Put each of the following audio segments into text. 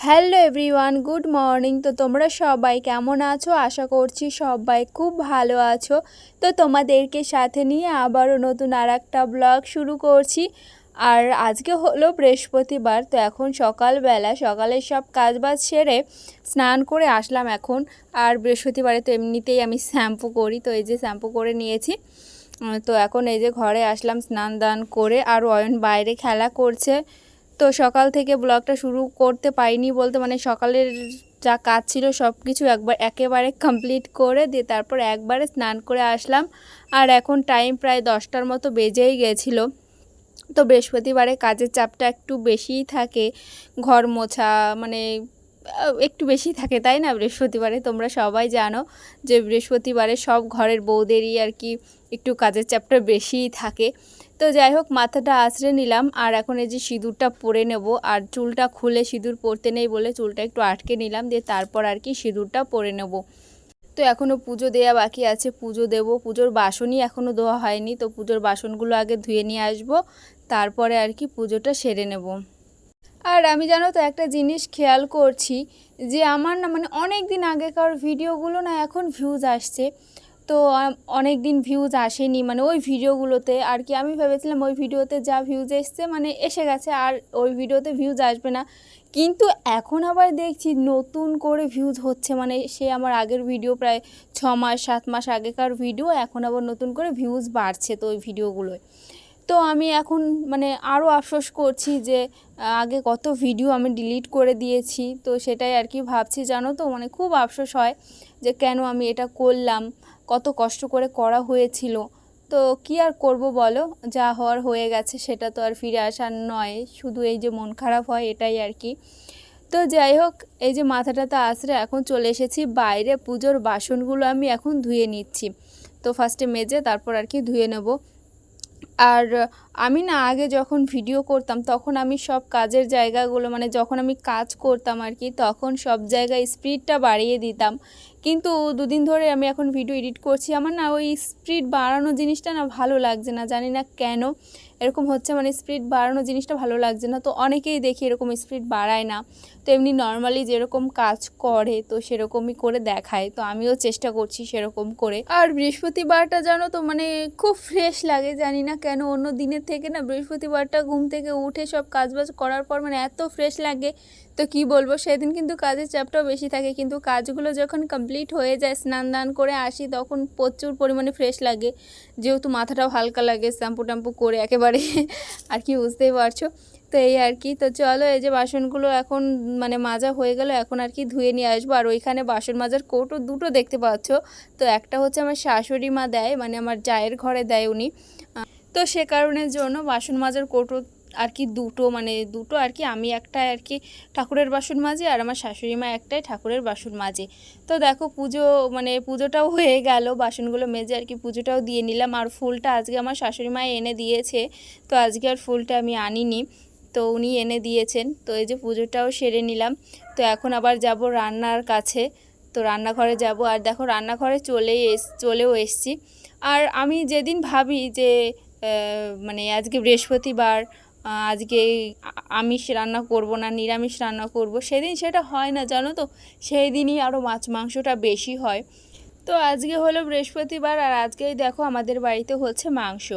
Hello everyone, good morning. তো তোমরা সবাই কেমন আছো? আশা করছি সবাই খুব ভালো আছো। তো তোমাদেরকে সাথে নিয়ে আবারও নতুন আর একটা ব্লগ শুরু করছি। আর আজকে হলো বৃহস্পতিবার। তো এখন সকালবেলা সকালের সব কাজবাজ সেরে স্নান করে আসলাম এখন। আর বৃহস্পতিবারে তো এমনিতেই আমি শ্যাম্পু করি, তো এই যে শ্যাম্পু করে নিয়েছি। তো এখন এই যে ঘরে আসলাম স্নান দান করে। আর অয়ন বাইরে খেলা করছে। তো সকাল থেকে ব্লগটা শুরু করতে পারিনি বলতে সকালের যা কাজ ছিল সব কিছু একেবারে কমপ্লিট করে দিয়ে তারপর একবারে স্নান করে আসলাম। আর এখন টাইম প্রায় 10টার মতো বেজেই গেছিলো। তো বৃহস্পতিবারে কাজের চাপটা একটু বেশিই থাকে, ঘর মোছা একটু বেশি থাকে, তাই না? বৃহস্পতিবারে তোমরা সবাই জানো যে বৃহস্পতিবারে সব ঘরের বউদেরই আর কি একটু কাজের চাপটা বেশিই থাকে। তো যাই হোক, মাথাটা আঁচড়ে নিলাম আর এখন এই যে সিঁদুরটা পরে নেব। আর চুলটা খুলে সিঁদুর পরতে নেই বলে চুলটা একটু আটকে নিলাম, দিয়ে তারপর আর কি সিঁদুরটা পরে নেব। তো এখনও পুজো দেওয়া বাকি আছে, পুজো দেব। পুজোর বাসনই এখনও ধোয়া হয়নি, তো পুজোর বাসনগুলো আগে ধুয়ে নিয়ে আসবো, তারপরে আর কি পুজোটা সেরে নেব। আর আমি জানো তো একটা জিনিস খেয়াল করছি যে আমার না অনেক দিন আগেকার ভিডিওগুলো না এখন ভিউজ আসছে। তো অনেক দিন ভিউজ আসেনি ওই ভিডিওগুলোতে আর কি। আমি ভেবেছিলাম ওই ভিডিওতে যা ভিউজ এসছে এসে গেছে, আর ওই ভিডিওতে ভিউজ আসবে না। কিন্তু এখন আবার দেখছি নতুন করে ভিউজ হচ্ছে, সে আমার আগের ভিডিও প্রায় 6 মাস 7 মাস আগেকার ভিডিও, এখন আবার নতুন করে ভিউজ বাড়ছে তো ওই ভিডিওগুলোয়। তো আমি এখন আরও আফসোস করছি যে আগে কত ভিডিও আমি ডিলিট করে দিয়েছি। তো সেটাই আর কি ভাবছি, জানো তো খুব আফসোস হয় যে কেন আমি এটা করলাম, কত কষ্ট করে করা হয়েছিল। তো কি আর করব বলো, যা হওয়ার হয়ে গেছে, সেটা তো আর ফিরে আসার নয়, শুধু এই যে মন খারাপ হয় এটাই আর কি। তো যাই হোক, এই যে মাথাটাতে আছড়ে এখন চলে এসেছি বাইরে। পুজোর বাসনগুলো আমি এখন ধুয়ে নিচ্ছি। তো ফার্স্টে মেজে তারপর আর কি ধুয়ে নেব। আর আমি না আগে যখন ভিডিও করতাম তখন আমি সব কাজের জায়গাগুলো যখন আমি কাজ করতাম আর কি, তখন সব জায়গায় স্পিডটা বাড়িয়ে দিতাম। কিন্তু দুদিন ধরে আমি এখন ভিডিও এডিট করছি, আমার না ওই স্পিড বাড়ানো জিনিসটা না ভালো লাগছে না, জানি না কেন এরকম হচ্ছে। স্পিড বাড়ানো জিনিসটা ভালো লাগছে না। তো অনেকেই দেখি এরকম স্পিড বাড়ায় না, তো এমনি নর্মালি যেরকম কাজ করে তো সেরকমই করে দেখায়। তো আমিও চেষ্টা করছি সেরকম করে। আর বৃহস্পতিবারটা জানো তো খুব ফ্রেশ লাগে, জানি না কেন। অন্য দিনের থেকে না বৃহস্পতিবারটা ঘুম থেকে উঠে সব কাজবাজ করার পর এত ফ্রেশ লাগে, তো কি বলবো। সেদিন কিন্তু কাজের চাপটাও বেশি থাকে, কিন্তু কাজগুলো যখন কমপ্লিট হয়ে যায়, স্নান দান করে আসি, তখন প্রচুর পরিমাণে ফ্রেশ লাগে। যেহেতু মাথাটাও হালকা লাগে শ্যাম্পু ট্যাম্পু করে একেবারে আর কি, বুঝতেই পারছো। তো এই আর কি। তো চলো, এই যে বাসনগুলো এখন মাজা হয়ে গেল, এখন আর কি ধুয়ে নিয়ে আসবো। আর ওইখানে বাসন মাজার কৌটো দুটো দেখতে পাচ্ছ। তো একটা হচ্ছে আমার শাশুড়ি মা দেয়, আমার জায়ের ঘরে দেয় উনি। তো সে কারণের জন্য বাসন মাজার কৌটো আর কি দুটো দুটো আর কি। আমি একটা আর কি ঠাকুরের বাসন মাজি, আর আমার শাশুড়ি মা একটাই ঠাকুরের বাসন মাজে। তো দেখো পুজো পুজোটাও হয়ে গেল, বাসনগুলো মেজে আর কি পুজোটাও দিয়ে নিলাম। আর ফুলটা আজকে আমার শাশুড়ি মা এনে দিয়েছে, তো আজকে আর ফুলটা আমি আনিনি, তো উনি এনে দিয়েছেন। তো এই যে পুজোটাও সেরে নিলাম। তো এখন আবার যাব রান্নার কাছে, তো রান্নাঘরে যাব। আর দেখো রান্নাঘরে চলেও এসছি। আর আমি যেদিন ভাবি যে আজকে বৃহস্পতিবার, আজকে আমিষ রান্না করব না, নিরামিষ রান্না করব, সেদিন সেটা হয় না, জানো তো। সেই দিনই আরও মাছ মাংসটা বেশি হয়। তো আজকে হলো বৃহস্পতিবার, আর আজকেই দেখো আমাদের বাড়িতে হচ্ছে মাংস।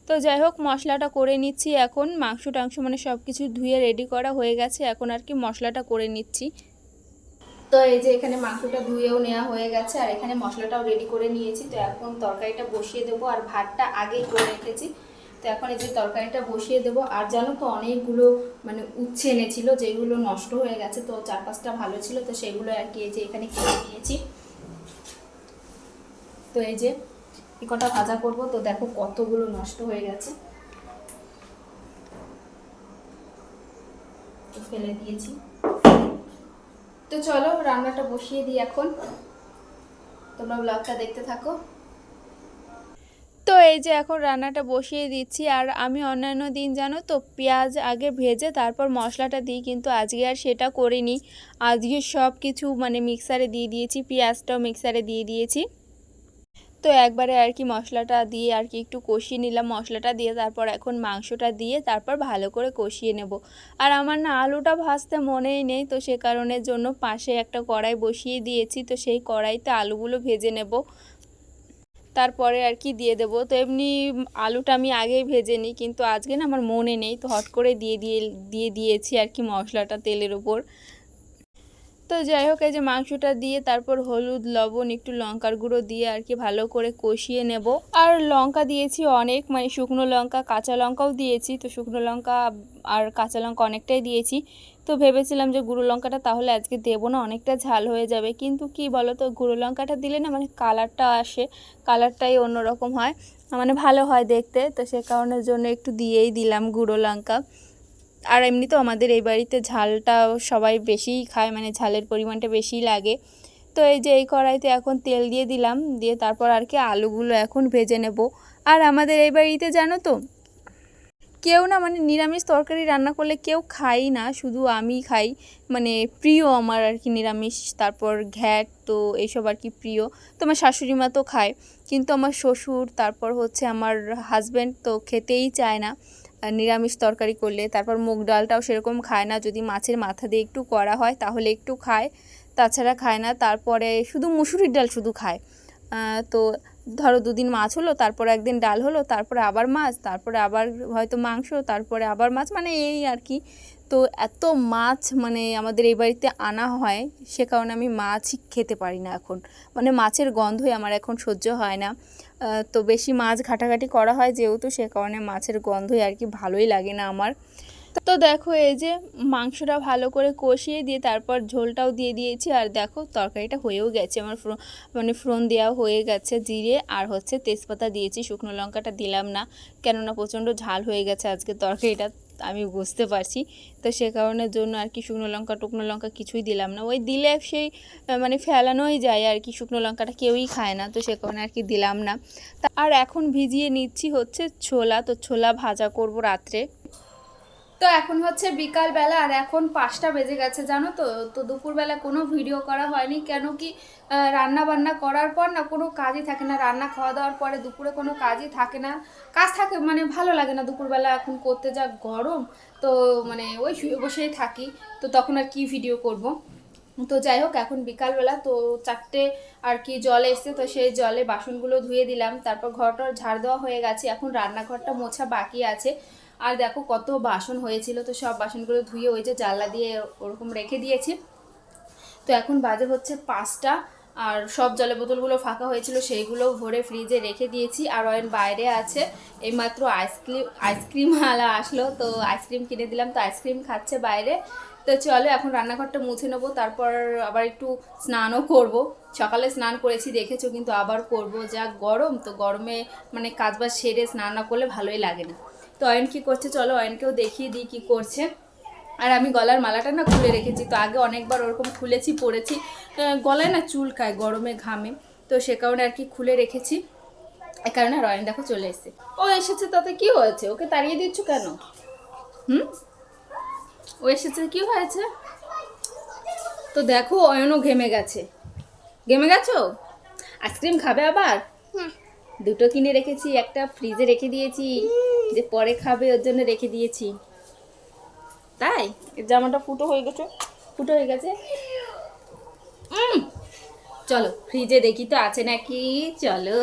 তো যাই হোক, মশলাটা করে নিচ্ছি এখন। মাংস টাংস সব কিছু ধুয়ে রেডি করা হয়ে গেছে, এখন আর কি মশলাটা করে নিচ্ছি। তো এই যে এখানে মাংসটা ধুয়েও নেওয়া হয়ে গেছে, আর এখানে মশলাটাও রেডি করে নিয়েছি। তো এখন তরকারিটা বসিয়ে দেবো, আর ভাতটা আগেই করে রেখেছি। তো এখন এই যে তরকারিটা বসিয়ে দেবো। আর জানো তো অনেকগুলো উচ্ছে এনেছিল, যেগুলো নষ্ট হয়ে গেছে, তো 4-5টা ভালো ছিল, তো সেগুলো আর কি এই যে এখানে কেটে নিয়েছি। তো এই যে এই কটা ভাজা করব। তো দেখো কতগুলো নষ্ট হয়ে গেছে, ফেলে দিয়েছি। তো চলো রান্নাটা বসিয়ে দিই এখন, তোমরা ব্লগটা দেখতে থাকো। তো এই যে এখন রান্নাটা বসিয়ে দিচ্ছি। আর আমি অন্যান্য দিন জানো তো পেঁয়াজ আগে ভেজে তারপর মশলাটা দিই, কিন্তু আজকে আর সেটা করিনি। আজকে সব কিছু মিক্সারে দিয়ে দিয়েছি, পেঁয়াজটাও মিক্সারে দিয়ে দিয়েছি। তো একবারে আর কি মশলাটা দিয়ে আর কি একটু কষিয়ে নিলাম, মশলাটা দিয়ে তারপর এখন মাংসটা দিয়ে তারপর ভালো করে কষিয়ে নেব। আর আমার না আলুটা ভাজতে মনেই নেই, তো সে কারণের জন্য পাশে একটা কড়াই বসিয়ে দিয়েছি, তো সেই কড়াইতে আলুগুলো ভেজে নেব, তারপরে আর কি দিয়ে দেবো। তো এমনি আলুটা আমি আগেই ভেজে নিই, কিন্তু আজকে না আমার মনে নেই, তো হট করে দিয়ে দিয়েছি আর কি মশলাটা তেলের উপর। তো যাই হোক, এই যে মাংসটা দিয়ে তারপর হলুদ, লবণ, একটু লঙ্কার গুঁড়ো দিয়ে আর কি ভালো করে কষিয়ে নেব। আর লঙ্কা দিয়েছি অনেক, মানে শুকনো লঙ্কা, কাঁচা লঙ্কাও দিয়েছি। তো শুকনো লঙ্কা আর কাঁচা লঙ্কা অনেকটাই দিয়েছি। তো ভেবেছিলাম যে গুঁড়ো লঙ্কাটা তাহলে আজকে দেবো না, অনেকটা ঝাল হয়ে যাবে, কিন্তু কি বলো তো, গুঁড়ো লঙ্কাটা দিলে না মানে কালারটা আসে, কালারটাই অন্যরকম হয়, মানে ভালো হয় দেখতে। তো সে কারণের জন্য একটু দিয়েই দিলাম গুঁড়ো লঙ্কা। আর এমনিতেও আমাদের এই বাড়িতে ঝালটা সবাই বেশিই খায়, মানে ঝালের পরিমাণটা বেশিই লাগে। তো এই যে এই কড়াইতে এখন তেল দিয়ে দিলাম, দিয়ে তারপর আর কি আলুগুলো এখন ভেজে নেব। আর আমাদের এই বাড়িতে জানো তো, কেউ না মানে নিরামিষ তরকারি রান্না করলে কেউ খাই না, শুধু আমি খাই, মানে প্রিয় আমার আর কি নিরামিষ, তারপর ঘ্যাট, তো এইসব আর কি প্রিয়। তো আমার শাশুড়ি মা তো খায়, কিন্তু আমার শ্বশুর, তারপর হচ্ছে আমার হাজব্যান্ড তো খেতেই চায় না নিরামিষ তরকারি করলে। তারপর মুগ ডালটাও সেরকম খায় না, যদি মাছের মাথা দিয়ে একটু করা হয় তাহলে একটু খায়, তাছাড়া খায় না। তারপরে শুধু মুসুরির ডাল শুধু খায়। তো ধরো দুদিন মাছ হলো, তারপর একদিন ডাল হলো, তারপরে আবার মাছ, তারপরে আবার হয়তো মাংস, তারপরে আবার মাছ, মানে এই আর কি। তো এত মাছ মানে আমাদের এই বাড়িতে আনা হয়, সে কারণে আমি মাছই খেতে পারি না এখন, মানে মাছের গন্ধই আমার এখন সহ্য হয় না। তো বেশি মাছ ঘাটাঘাটি করা হয় যেহেতু, সে কারণে মাছের গন্ধই আর কি ভালোই লাগে না আমার। তো দেখো এই যে মাংসটা ভালো করে কষিয়ে দিয়ে তারপর ঝোলটাও দিয়ে দিয়েছি, আর দেখো তরকারিটা হয়েও গেছে আমার, মানে ফোড়ন দেওয়া হয়ে গেছে, জিরে আর হচ্ছে তেজপাতা দিয়েছি, শুকনো লঙ্কাটা দিলাম না, কেননা প্রচণ্ড ঝাল হয়ে গেছে আজকে তরকারিটা, আমি বুঝতে পারছি। তো সে কারণের জন্য আর কি শুকনো লঙ্কা কিছুই দিলাম না, ওই দিলে সেই মানে ফেলানোই যায় আর কি, শুকনো লঙ্কাটা কেউই খায় না, তো সে কারণে আর কি দিলাম না। আর এখন ভিজিয়ে নিচ্ছি হচ্ছে ছোলা, তো ছোলা ভাজা করব রাত্রে। তো এখন হচ্ছে বিকালবেলা, আর এখন 5টা বেজে গেছে জানো তো। তো দুপুরবেলা কোনো ভিডিও করা হয়নি, কেন কি রান্না বান্না করার পর না কোনো কাজই থাকে না, রান্না খাওয়া দাওয়ার পরে দুপুরে কোনো কাজই থাকে না, কাজ থাকে মানে ভালো লাগে না দুপুরবেলা এখন করতে, যা গরম, তো মানে ওই শুয়ে বসেই থাকি, তো তখন আর কি ভিডিও করব। তো যাই হোক, এখন বিকালবেলা, তো 4টে আর কি জল এসছে, তো সেই জলে বাসনগুলো ধুয়ে দিলাম, তারপর ঘরটা ঝাড় দেওয়া হয়ে গেছে, এখন রান্নাঘরটা মোছা বাকি আছে। আর দেখো কত বাসন হয়েছিল, তো সব বাসনগুলো ধুয়ে ওই যে জানলা দিয়ে ওরকম রেখে দিয়েছি। তো এখন বাজে হচ্ছে 5টা, আর সব জলের বোতলগুলো ফাঁকা হয়েছিল সেইগুলো ভরে ফ্রিজে রেখে দিয়েছি। আর অয়ন বাইরে আছে, এইমাত্র আইসক্রিম আলা আসলো, তো আইসক্রিম কিনে দিলাম, তো আইসক্রিম খাচ্ছে বাইরে। তো চলো এখন রান্নাঘরটা মুছে নেবো, তারপর আবার একটু স্নানও করব। সকালে স্নান করেছি দেখেছো, কিন্তু আবার করব, যা গরম, তো গরমে মানে কাজবাজ সেরে স্নান না করলে ভালোই লাগে না। তো অয়ন কী করছে চলো অয়নকেও দেখিয়ে দিই কী করছে। আর আমি গলার মালাটা না খুলে রেখেছি, তো আগে অনেকবার ওরকম খুলেছি পরেছি, গলায় না চুলকায় গরমে ঘামে, তো সে কারণে আর কি খুলে রেখেছি। এই কারণে আর অয়ন দেখো চলে এসেছে, ও এসেছে, তাতে কি হয়েছে, ওকে তাড়িয়ে দিচ্ছ কেন? ও এসেছে, কি হয়েছে? তো দেখো অয়নও ঘেমে গেছে। ঘেমে গেছো? আইসক্রিম খাবে আবার? দুটো কিনে রেখেছি, একটা ফ্রিজে রেখে দিয়েছি, যে পরে খাবে ওর জন্য রেখে দিয়েছি। তাই জামাটা ফুটো হয়ে গেছে। চলো ফ্রিজে দেখি তো আছে নাকি, চলো।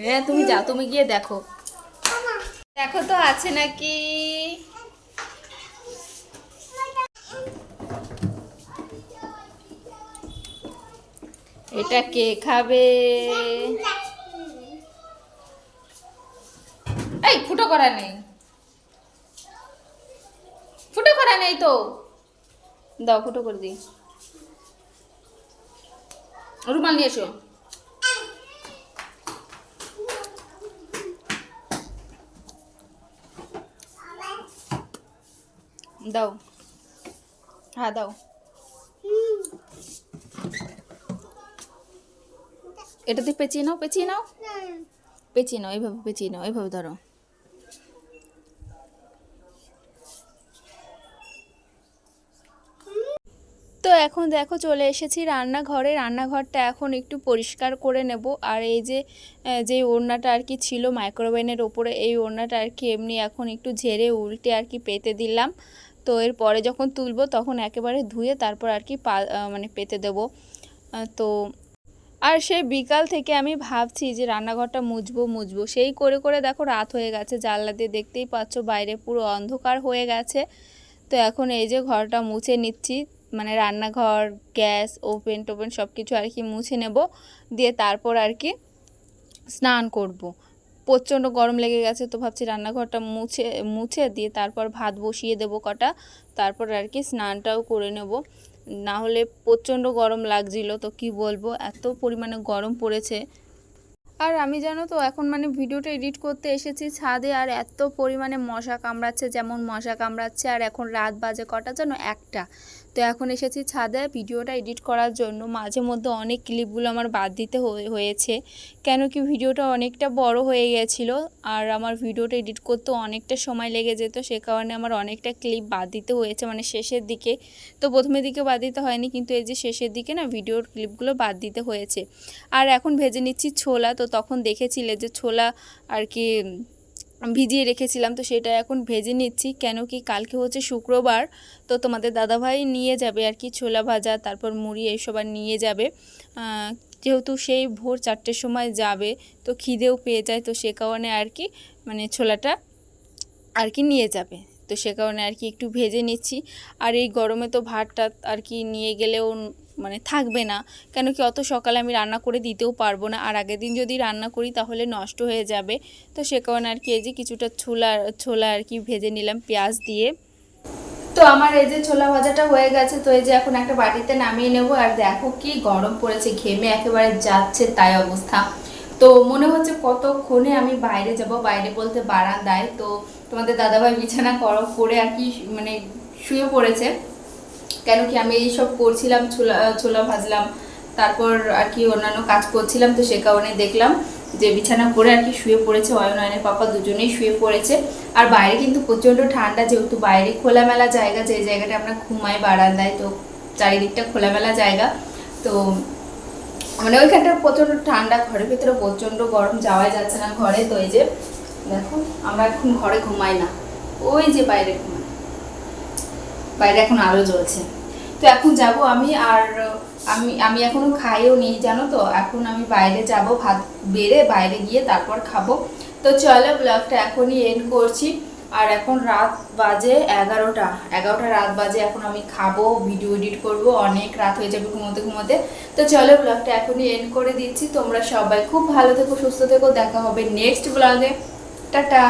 হ্যাঁ তুমি যাও, তুমি গিয়ে দেখো দেখো তো আছে নাকি। এটা কে খাবে? এই ফুটো করা নেই তো, দাও ফুটো করে দিই। রুমাল নিয়ে এসো। দাও, হ্যাঁ দাও। এটা দিয়ে পেঁচিয়ে নাও, এইভাবে পেঁচিয়ে নাও, এইভাবে ধরো। তো এখন দেখো চলে এসেছি রান্নাঘরে। রান্নাঘরটা এখন একটু পরিষ্কার করে নেব। আর এই যে ওড়নাটা আর কি ছিল মাইক্রোওভেনের ওপরে, এই ওড়নাটা আর কি এমনি এখন একটু ঝেড়ে উল্টে আর কি পেতে দিলাম। তো এরপরে যখন তুলবো তখন একেবারে ধুয়ে তারপর আর কি মানে পেতে দেবো। তো আর সেই বিকাল থেকে আমি ভাবছি যে রান্নাঘরটা মুছবো সেই করে করে দেখো রাত হয়ে গেছে। জানলা দিয়ে দেখতেই পাচ্ছ বাইরে পুরো অন্ধকার হয়ে গেছে। তো এখন এই যে ঘরটা মুছে নিচ্ছি, মানে রান্নাঘর, গ্যাস, ওভেন সব কিছু আর কি মুছে নেব, দিয়ে তারপর আর কি স্নান করব। প্রচণ্ড গরম লেগে গেছে, তো ভাবছি রান্নাঘরটা মুছে মুছে দিয়ে তারপর ভাত বসিয়ে দেবো কটা, তারপর আর কি স্নানটাও করে নেব। না হলে প্রচণ্ড গরম লাগছিল, তো কি বলবো, এত পরিমাণে গরম পড়েছে। আর আমি জানো তো এখন মানে ভিডিওটা এডিট করতে এসেছি ছাদে, আর এত পরিমাণে মশা কামড়াচ্ছে, যেমন মশা কামড়াচ্ছে। আর এখন রাত বাজে কটা জানো, 1টা। তো এখন এসেছি ছাদে ভিডিওটা এডিট করার জন্য। মাঝে মধ্যে অনেক ক্লিপগুলো আমার বাদ দিতে হয়েছে, কেন কি ভিডিওটা অনেকটা বড় হয়ে গেছিলো, আর আমার ভিডিওটা এডিট করতে অনেকটা সময় লেগে যেত, সে কারণে আমার অনেকটা ক্লিপ বাদ দিতে হয়েছে, মানে শেষের দিকে। তো প্রথমের দিকে বাদ দিতে হয়নি, কিন্তু এই যে শেষের দিকে না ভিডিওর ক্লিপগুলো বাদ দিতে হয়েছে। আর এখন ভেজে নিচ্ছি ছোলা। তো তখন দেখেছিলে যে ছোলা আর কি ভিজিয়ে রেখেছিলাম, তো সেটা এখন ভেজে নিচ্ছি, কেন কি কালকে হচ্ছে শুক্রবার। তো তোমাদের দাদাভাই নিয়ে যাবে আর কি ছোলা ভাজা, তারপর মুড়ি এইসব আর নিয়ে যাবে। যেহেতু সেই ভোর 4টের সময় যাবে, তো খিদেও পেয়ে যায়, তো সে কারণে আর কি মানে ছোলাটা আর কি নিয়ে যাবে। তো সে কারণে আর কি একটু ভেজে নিচ্ছি। আর এই গরমে তো ভাতটা আর কি নিয়ে গেলেও মানে থাকবে না, কেন কি অত সকালে আমি রান্না করে দিতেও পারবো না, আর আগের দিন যদি রান্না করি তাহলে নষ্ট হয়ে যাবে। তো সে কারণে আর কি এই যে কিছুটা ছোলা আর কি ভেজে নিলাম পেঁয়াজ দিয়ে। তো আমার এই যে ছোলা ভাজাটা হয়ে গেছে, তো এই যে এখন একটা বাটিতে নামিয়ে নেব। আর দেখো কি গরম পড়েছে, ঘেমে একেবারে যাচ্ছে তাই অবস্থা। তো মনে হচ্ছে কতক্ষণে আমি বাইরে যাব, বাইরে বলতে বারান্দায়। তো তোমাদের দাদাভাই বিছানা করে আর কি মানে শুয়ে পড়েছে, কেন কি আমি এইসব করছিলাম, ছোলা ভাজলাম, তারপর আর কি অন্যান্য কাজ করছিলাম। তো সে কারণে দেখলাম যে বিছানা করে আর কি শুয়ে পড়েছে, অয়নয়নের পাপা দুজনেই শুয়ে পড়েছে। আর বাইরে কিন্তু প্রচণ্ড ঠান্ডা, যেহেতু বাইরে খোলামেলা জায়গা, যে জায়গাটা আমরা ঘুমাই বারান্দায়, তো চারিদিকটা খোলামেলা জায়গা, তো মানে ওইখানটা প্রচণ্ড ঠান্ডা, ঘরের ভিতরে প্রচণ্ড গরম, যাওয়াই যাচ্ছে না ঘরে। তো এই যে দেখো আমরা এখন ঘরে ঘুমাই না, ওই যে বাইরে ঘুমাই, বাইরে এখন আলো জ্বলছে। তো এখন যাব আমি, আর আমি এখনো খাইও নি জানো তো, এখন আমি বাইরে যাব, ভাত বেড়ে বাইরে গিয়ে তারপর খাবো। তো চলো ব্লগটা এখনই এন্ড করছি। আর এখন রাত বাজে 11টা রাত বাজে, এখন আমি খাবো, ভিডিও এডিট করব, অনেক রাত হয়ে যাবে ঘুমোতে ঘুমোতে। তো চলো ব্লগটা এখনই এন্ড করে দিচ্ছি। তোমরা সবাই খুব ভালো থেকো, সুস্থ থেকো, দেখা হবে নেক্সট ব্লগে। টাটা।